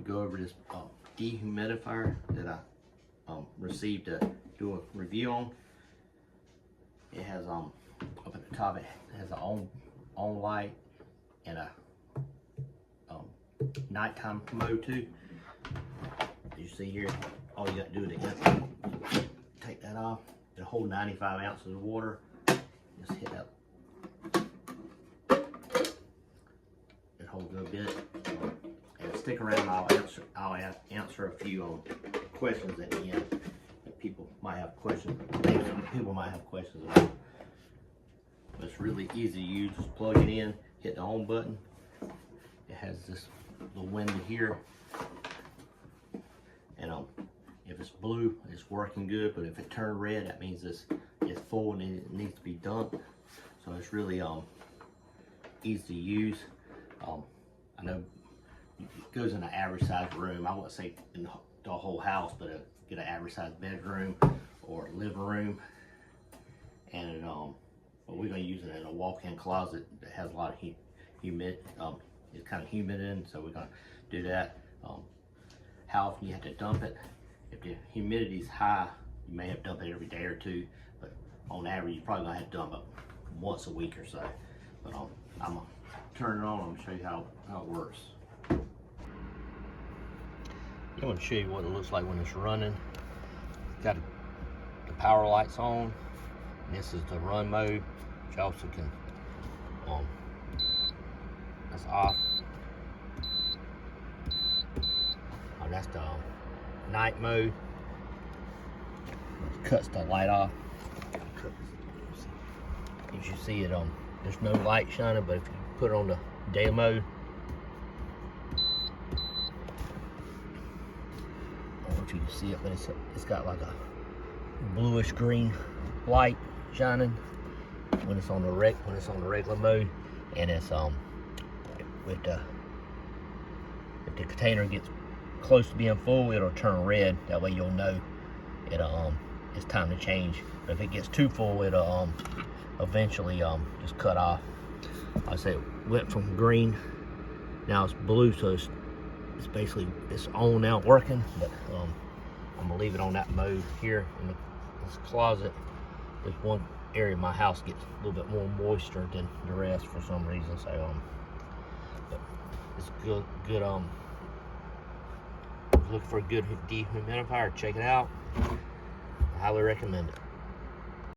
to go over this dehumidifier that I received to do a review on. It has up at the top, it has an on light and a nighttime mode too. As you see here, all you got to do is take that off. It'll hold 95 ounces of water. Just hit that. It holds a bit. And stick around. I'll answer a few questions at the end that people might have questions. People might have questions about. But it's really easy to use. Just plug it in, hit the on button. It has this little window here, and if it's blue, it's working good. But if it turned red, that means it's full and it needs to be dumped. So it's really easy to use. I know it goes in an average size room. I wouldn't say in the whole house, but get an average size bedroom or living room. And but we're going to use it in a walk-in closet that has a lot of humid. It's kind of humid in, so we're going to do that. How often you have to dump it? If the humidity is high, you may have to dump it every day or two, but on average, you're probably going to have to dump it once a week or so. But I'm going to turn it on and show you how it works. I'm going to show you what it looks like when it's running. Got the power lights on. This is the run mode, which also can, that's off. That's the night mode. It cuts the light off. As you see it, there's no light shining, but if you put it on the day mode, I don't know if you can see it, but it's got like a bluish green light shining when it's on the regular mode, and it's if the container gets close to being full, it'll turn red. That way you'll know it's time to change. But if it gets too full, it'll eventually just cut off. I say it went from green, now it's blue, so it's basically it's on now working. But I'm gonna leave it on that mode here in this closet. There's one area of my house gets a little bit more moisture than the rest for some reason. So but it's good. Looking for a good dehumidifier, check it out. I highly recommend it.